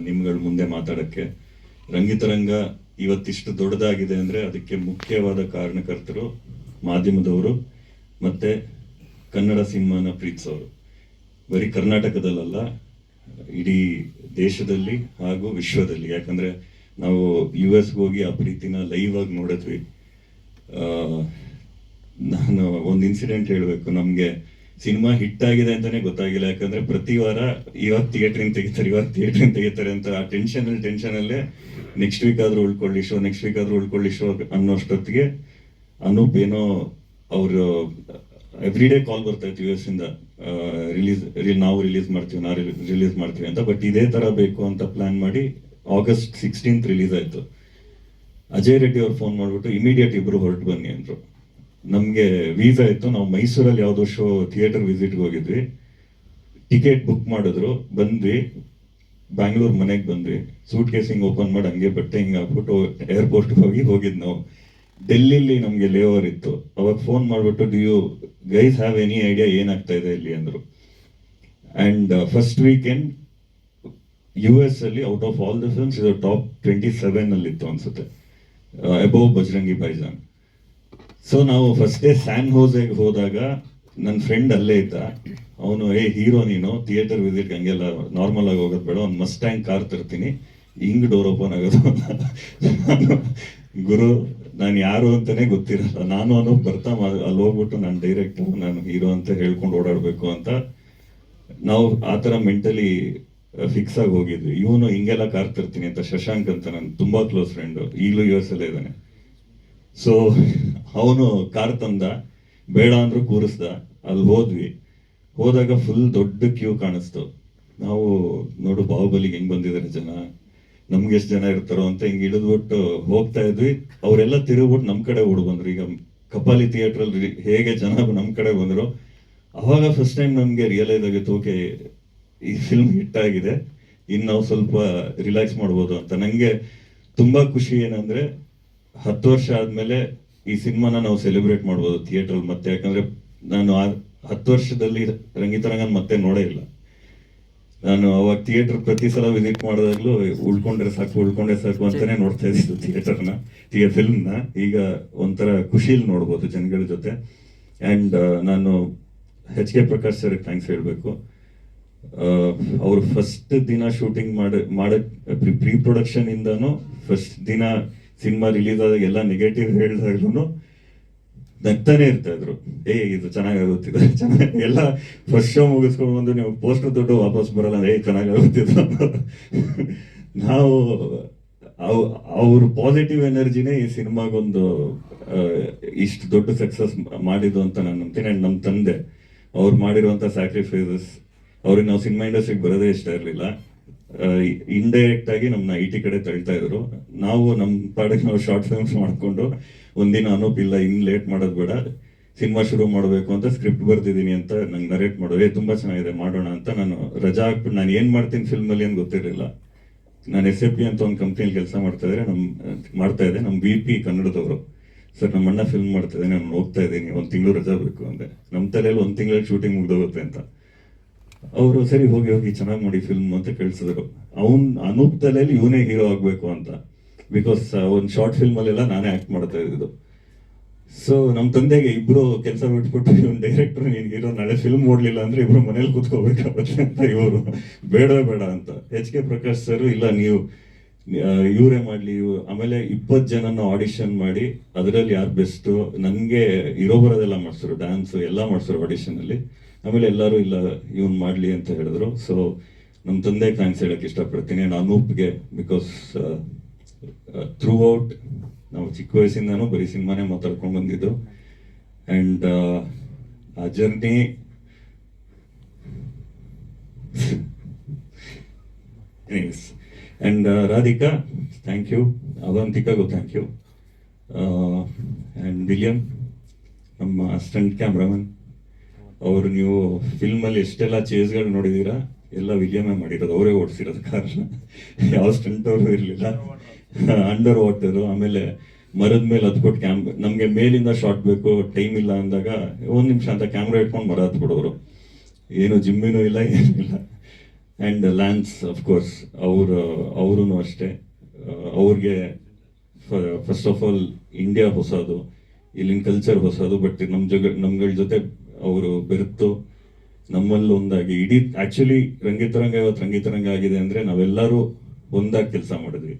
ನಿಮ್ಗಳ ಮುಂದೆ ಮಾತಾಡಕ್ಕೆ. ರಂಗಿತರಂಗ ಇವತ್ತಿಷ್ಟು ದೊಡ್ಡದಾಗಿದೆ ಅಂದರೆ ಅದಕ್ಕೆ ಮುಖ್ಯವಾದ ಕಾರಣಕರ್ತರು ಮಾಧ್ಯಮದವರು ಮತ್ತು ಕನ್ನಡ ಸಿನಿಮಾನ ಪ್ರೀತಿಸೋರು. ಬರೀ ಕರ್ನಾಟಕದಲ್ಲ, ಇಡೀ ದೇಶದಲ್ಲಿ ಹಾಗೂ ವಿಶ್ವದಲ್ಲಿ. ಯಾಕಂದರೆ ನಾವು US ಹೋಗಿ ಆ ಪ್ರೀತಿನ ಲೈವ್ ಆಗಿ ನೋಡಿದ್ವಿ. ನಾನು ಒಂದು ಇನ್ಸಿಡೆಂಟ್ ಹೇಳಬೇಕು. ನಮಗೆ ಸಿನಿಮಾ ಹಿಟ್ ಆಗಿದೆ ಅಂತಲೇ ಗೊತ್ತಾಗಿಲ್ಲ. ಯಾಕಂದರೆ ಪ್ರತಿ ವಾರ ಇವಾಗ ಥಿಯೇಟ್ರಿಂದ ತೆಗಿತಾರೆ ಅಂತ ಆ ಟೆನ್ಷನಲ್ಲೇ ನೆಕ್ಸ್ಟ್ ವೀಕ್ ಆದರೂ ಉಳ್ಕೊಳ್ಳಿ ಶೋ ಅನ್ನೋಷ್ಟೊತ್ತಿಗೆ ಅನೂಪ್ ಏನೋ ಅವರು ಎವ್ರಿ ಡೇ ಕಾಲ್ ಬರ್ತಾ ಇತ್ತು US ಇಂದ, ನಾವು ರಿಲೀಸ್ ಮಾಡ್ತೀವಿ ಅಂತ. ಬಟ್ ಇದೇ ಥರ ಬೇಕು ಅಂತ ಪ್ಲಾನ್ ಮಾಡಿ August 16th ರಿಲೀಸ್ ಆಯಿತು. ಅಜಯ್ ರೆಡ್ಡಿ ಅವ್ರು ಫೋನ್ ಮಾಡಿಬಿಟ್ಟು ಇಮಿಡಿಯೇಟ್ ಇಬ್ಬರು ಹೊರಟು ಬನ್ನಿ ಅಂದರು. ನಮಗೆ ವೀಸಾ ಇತ್ತು, ನಾವು ಮೈಸೂರಲ್ಲಿ ಯಾವುದೋ ಶೋ ಥಿಯೇಟರ್ ವಿಸಿಟ್ಗೆ ಹೋಗಿದ್ವಿ. ಟಿಕೆಟ್ ಬುಕ್ ಮಾಡಿದ್ರು, ಬಂದ್ವಿ, ಬ್ಯಾಂಗ್ಳೂರ್ ಮನೆಗೆ ಬಂದ್ವಿ. ಸೂಟ್ ಕೇಸ್ ಹಿಂಗೆ ಓಪನ್ ಮಾಡಿ ಹಂಗೆ ಬಟ್ಟೆ ಹಿಂಗೆ ಹಾಕ್ಬಿಟ್ಟು ಏರ್ಪೋರ್ಟ್ಗೆ ಹೋಗಿದ್ದು ನಾವು. ಡೆಲ್ಲಿಲಿ ನಮಗೆ ಲೇಓವರ್ ಇತ್ತು. ಅವಾಗ ಫೋನ್ ಮಾಡಿಬಿಟ್ಟು do you guys have any idea ಏನಾಗ್ತಾ ಇದೆ ಇಲ್ಲಿ ಅಂದರು. ಆ್ಯಂಡ್ ಫಸ್ಟ್ ವೀಕೆಂಡ್ US ಅಲ್ಲಿ out of all the films ಇದು ಟಾಪ್ 27 ಇತ್ತು ಅನ್ಸುತ್ತೆ, ಅಬೌವ್ ಬಜರಂಗಿ ಭಾಯ್ಜಾನ್. ಸೊ ನಾವು ಫಸ್ಟ್ ಡೇ ಸ್ಯಾನ್ ಹೋಸೆಗೆ ಹೋದಾಗ ನನ್ನ ಫ್ರೆಂಡ್ ಅಲ್ಲೇ ಇದ್ದ. ಅವನು ಹೀರೋ ನೀನು ಥಿಯೇಟರ್ ವಿಸಿಟ್ಗೆ ಹಂಗೆಲ್ಲ ನಾರ್ಮಲ್ ಆಗಿ ಹೋಗೋದು ಬೇಡ, ಒಂದು ಮಸ್ಟ್ಯಾಂಗ್ ಕಾರ್ ತರ್ತೀನಿ, ಹಿಂಗ್ ಡೋರ್ ಓಪನ್ ಆಗೋದು. ಗುರು ನಾನು ಯಾರು ಅಂತಾನೆ ಗೊತ್ತಿರಲ್ಲ. ನಾನು ಬರ್ತಾ ಅಲ್ಲಿ ಹೋಗ್ಬಿಟ್ಟು ನಾನು ಡೈರೆಕ್ಟರ್, ನಾನು ಹೀರೋ ಅಂತ ಹೇಳ್ಕೊಂಡು ಓಡಾಡಬೇಕು ಅಂತ ನಾವು ಆ ಥರ ಮೆಂಟಲಿ ಫಿಕ್ಸ್ ಆಗಿ ಹೋಗಿದ್ವಿ. ಇವನು ಹಿಂಗೆಲ್ಲ ಕಾರ್ ತರ್ತೀನಿ ಅಂತ, ಶಶಾಂಕ್ ಅಂತ ನನ್ನ ತುಂಬ ಕ್ಲೋಸ್ ಫ್ರೆಂಡು, ಈಗಲೂ US ಅಲ್ಲೇ ಇದ್ದಾನೆ. ಸೊ ಅವನು ಕಾರ್ ತಂದ, ಬೇಡ ಅಂದ್ರೂ ಕೂರಿಸ್ದ. ಅಲ್ಲಿ ಹೋದಾಗ ಫುಲ್ ದೊಡ್ಡ ಕ್ಯೂ ಕಾಣಿಸ್ತು. ನಾವು ನೋಡು ಬಾಹುಬಲಿಗೆ ಹೆಂಗ್ ಬಂದಿದ್ದಾರೆ ಜನ, ನಮ್ಗೆ ಎಷ್ಟು ಜನ ಇರ್ತಾರೋ ಅಂತ ಹಿಂಗೆ ಇಳಿದ್ಬಿಟ್ಟು ಹೋಗ್ತಾ ಇದ್ವಿ. ಅವರೆಲ್ಲ ತಿರುಗ್ಬಿಟ್ಟು ನಮ್ಮ ಕಡೆ ಓಡ್ ಬಂದ್ರು. ಈಗ ಕಪಾಲಿ ಥಿಯೇಟ್ರಲ್ಲಿ ಹೇಗೆ ಜನ ನಮ್ಮ ಕಡೆ ಬಂದರು, ಅವಾಗ ಫಸ್ಟ್ ಟೈಮ್ ನಮಗೆ ರಿಯಲೈಸ್ ಆಗಿತ್ತು, ಓಕೆ ಈ ಫಿಲ್ಮ್ ಹಿಟ್ ಆಗಿದೆ, ಇನ್ನು ನಾವು ಸ್ವಲ್ಪ ರಿಲ್ಯಾಕ್ಸ್ ಮಾಡ್ಬೋದು ಅಂತ. ನನಗೆ ತುಂಬ ಖುಷಿ ಏನಂದರೆ 10 ವರ್ಷ ಆದಮೇಲೆ ಈ ಸಿನಿಮಾನ ನಾವು ಸೆಲೆಬ್ರೇಟ್ ಮಾಡ್ಬೋದು ಥಿಯೇಟ್ರಲ್ಲಿ ಮತ್ತೆ. ಯಾಕಂದರೆ ನಾನು 10 ವರ್ಷದಲ್ಲಿ ರಂಗಿತರಂಗನ ಮತ್ತೆ ನೋಡೇ ಇಲ್ಲ. ನಾನು ಅವಾಗ ಥಿಯೇಟರ್ ಪ್ರತಿ ಸಲ ವಿಸಿಟ್ ಮಾಡಿದಾಗಲೂ ಉಳ್ಕೊಂಡ್ರೆ ಸಾಕು ಅಂತಾನೆ ನೋಡ್ತಾ ಇದ್ದಿದ್ದು ಫಿಲ್ಮ್ನ. ಈಗ ಒಂಥರ ಖುಷಿಲಿ ನೋಡ್ಬೋದು ಜನಗಳ ಜೊತೆ. ಆ್ಯಂಡ್ ನಾನು HK ಪ್ರಕಾಶ್ ಸರ್ಗೆ ಥ್ಯಾಂಕ್ಸ್ ಹೇಳಬೇಕು. ಅವರು ಫಸ್ಟ್ ದಿನ ಶೂಟಿಂಗ್ ಪ್ರೀ ಪ್ರೊಡಕ್ಷನ್ ಇಂದನೂ ಫಸ್ಟ್ ದಿನ ಸಿನಿಮಾ ರಿಲೀಸ್ ಆದಾಗ ಎಲ್ಲ ನೆಗೆಟಿವ್ ಹೇಳಿದಾಗ್ಲೂ ನಗ್ತಾನೆ ಇರ್ತಾ ಇದ್ರು. ಇದು ಚೆನ್ನಾಗಾಗುತ್ತಿದೆ, ಎಲ್ಲ ಫಸ್ಟ್ ಶೋ ಮುಗಿಸ್ಕೊಂಡು ಬಂದು ನೀವು ಪೋಸ್ಟರ್ ದುಡ್ಡು ವಾಪಸ್ ಬರಲ್ಲ, ಚೆನ್ನಾಗಾಗುತ್ತಿದ್ದು. ನಾವು ಅವ್ರ ಪಾಸಿಟಿವ್ ಎನರ್ಜಿನೇ ಈ ಸಿನಿಮಾಗೊಂದು ಇಷ್ಟು ದೊಡ್ಡ ಸಕ್ಸಸ್ ಮಾಡಿದ್ದು ಅಂತ ನಾನು ನಂಬ್ತೀನಿ. ಆ್ಯಂಡ್ ನಮ್ಮ ತಂದೆ ಅವ್ರು ಮಾಡಿರುವಂಥ ಸ್ಯಾಕ್ರಿಫೈಸಸ್, ಅವ್ರಿಗೆ ನಾವು ಸಿನಿಮಾ ಇಂಡಸ್ಟ್ರಿಗೆ ಬರೋದೇ ಇಷ್ಟ ಇರಲಿಲ್ಲ. ಇಂಡೈರೆಕ್ಟ್ ಆಗಿ ನಮ್ಮನ್ನ IT ಕಡೆ ತಳ್ತಾ ಇದ್ರು. ನಾವು ನಮ್ಮ ಪಾಡಿಗೆ ನಾವು ಶಾರ್ಟ್ ಫಿಲ್ಮ್ಸ್ ಮಾಡಿಕೊಂಡು ಒಂದಿನ ಅನೂಪ್ ಇಲ್ಲ, ಇನ್ನು ಲೇಟ್ ಮಾಡೋದು ಬೇಡ, ಸಿನಿಮಾ ಶುರು ಮಾಡಬೇಕು ಅಂತ ಸ್ಕ್ರಿಪ್ಟ್ ಬರ್ದಿದ್ದೀನಿ ಅಂತ ನಂಗೆ ನರೇಟ್ ಮಾಡೋದು. ತುಂಬ ಚೆನ್ನಾಗಿದೆ ಮಾಡೋಣ ಅಂತ ನಾನು ರಜಾ ಹಾಕ್ಬಿಟ್ಟು ನಾನು ಏನು ಮಾಡ್ತೀನಿ ಫಿಲ್ಮಲ್ಲಿ ಏನು ಗೊತ್ತಿರಲಿಲ್ಲ. ನಾನು SAP ಅಂತ ಒಂದು ಕಂಪ್ನಿಯಲ್ಲಿ ಕೆಲಸ ಮಾಡ್ತಾ ಇದ್ದೆ. ನಮ್ಮ VP ಕನ್ನಡದವರು, ಸರ್ ನಮ್ಮ ಅಣ್ಣ ಫಿಲ್ಮ್ ಮಾಡ್ತಾ ಇದ್ದೀನಿ, ನಾನು ಹೋಗ್ತಾ ಇದ್ದೀನಿ, 1 ತಿಂಗಳು ರಜಾ ಬೇಕು ಅಂದೆ. ನಮ್ಮ ತಲೆಯಲ್ಲಿ 1 ತಿಂಗಳಲ್ಲಿ ಶೂಟಿಂಗ್ ಮುಗ್ದೋಗುತ್ತೆ ಅಂತ. ಅವರು ಸರಿ ಹೋಗಿ ಚೆನ್ನಾಗಿ ಮಾಡಿ ಫಿಲ್ಮ್ ಅಂತ ಕಳಿಸಿದ್ರು. ಅನೂಪ್ ತಲೆಯಲ್ಲಿ ಇವನೇ ಹೀರೋ ಆಗಬೇಕು ಅಂತ. ಬಿಕಾಸ್ ಒಂದು ಶಾರ್ಟ್ ಫಿಲ್ಮಲ್ಲೆಲ್ಲ ನಾನೇ ಆ್ಯಕ್ಟ್ ಮಾಡ್ತಾ ಇದ್ದಿದ್ದು. ಸೊ ನಮ್ಮ ತಂದೆಗೆ ಇಬ್ಬರು ಕೆಲಸ ಬಿಟ್ಬಿಟ್ಟು ಇವನು ಡೈರೆಕ್ಟರ್, ನೀನು ಹೀರೋ, ನಾಳೆ ಫಿಲ್ಮ್ ಓಡಲಿಲ್ಲ ಅಂದರೆ ಇಬ್ಬರು ಮನೇಲಿ ಕೂತ್ಕೋಬೇಕಾಗುತ್ತೆ ಅಂತ ಇವರು ಬೇಡ ಅಂತ. HK ಪ್ರಕಾಶ್ ಸರ್ ಇಲ್ಲ, ನೀವು ಇವರೇ ಮಾಡಲಿ. ಆಮೇಲೆ 20 ಜನನ ಆಡಿಷನ್ ಮಾಡಿ ಅದರಲ್ಲಿ ಯಾರು ಬೆಸ್ಟು, ನನಗೆ ಇರೋ ಬರೋದೆಲ್ಲ ಮಾಡಿಸಿದ್ರು, ಡ್ಯಾನ್ಸು ಎಲ್ಲ ಮಾಡಿಸಿದ್ರು ಆಡಿಷನಲ್ಲಿ. ಆಮೇಲೆ ಎಲ್ಲರೂ ಇಲ್ಲ ಇವನು ಮಾಡಲಿ ಅಂತ ಹೇಳಿದ್ರು. ಸೊ ನಮ್ಮ ತಂದೆಗೆ ಥ್ಯಾಂಕ್ಸ್ ಹೇಳೋಕ್ಕೆ ಇಷ್ಟಪಡ್ತೀನಿ. ಆ್ಯಂಡ್ ಅನೂಪ್ಗೆ, ಬಿಕಾಸ್ ಥ್ರೂ ಔಟ್ ನಾವು ಚಿಕ್ಕ ವಯಸ್ಸಿಂದನೂ ಬರೀ ಸಿನಿಮಾನೇ ಮಾತಾಡ್ಕೊಂಡು ಬಂದಿದ್ದು. ಆ್ಯಂಡ್ ಆ journey and Radhika thank you, ಅವಂತಿಕಾಗೂ ಥ್ಯಾಂಕ್ ಯು. ಆ್ಯಂಡ್ ವಿಲಿಯಂ ನಮ್ಮ ಅಸಿಸ್ಟೆಂಟ್ ಕ್ಯಾಮ್ರಾಮನ್, ಅವರು ನೀವು ಫಿಲ್ಮಲ್ಲಿ ಎಷ್ಟೆಲ್ಲ ಚೇಸ್ಗಳು ನೋಡಿದ್ದೀರಾ, ಎಲ್ಲ ವಿಲಿಯಮೇ ಮಾಡಿರೋದು, ಅವರೇ ಓಡಿಸಿರೋದು ಕಾರಣ. ಯಾವ ಸ್ಟಂಟ್ ಅವರು ಇರಲಿಲ್ಲ. ಅಂಡರ್ ವಾಟರು, ಆಮೇಲೆ ಮರದ ಮೇಲೆ ಹತ್ಬಿಟ್ಟು ನಮಗೆ ಮೇಲಿಂದ ಶಾರ್ಟ್ ಬೇಕು, ಟೈಮ್ ಇಲ್ಲ ಅಂದಾಗ 1 ನಿಮಿಷ ಅಂತ ಕ್ಯಾಮ್ರಾ ಇಟ್ಕೊಂಡು ಮರ ಹತ್ಬಿಡೋರು. ಏನು ಜಿಮ್ಮಿನೂ ಇಲ್ಲ, ಏನಿಲ್ಲ. ಆ್ಯಂಡ್ ಲ್ಯಾನ್ಸ್ ಅಫ್ಕೋರ್ಸ್ ಅವರು ಅಷ್ಟೇ. ಅವ್ರಿಗೆ ಫಸ್ಟ್ ಆಫ್ ಆಲ್ ಇಂಡಿಯಾ ಹೊಸದು, ಇಲ್ಲಿನ ಕಲ್ಚರ್ ಹೊಸದು, ಬಟ್ ನಮ್ಗಳ ಜೊತೆ ಅವರು ಬೆರೆತು ನಮ್ಮಲ್ಲಿ ಒಂದಾಗಿ ಇಡೀ ಆಕ್ಚುಲಿ ರಂಗಿತರಂಗ ಇವತ್ತು ರಂಗಿತರಂಗ ಆಗಿದೆ ಅಂದ್ರೆ ನಾವೆಲ್ಲರೂ ಒಂದಾಗಿ ಕೆಲಸ ಮಾಡಿದ್ವಿ.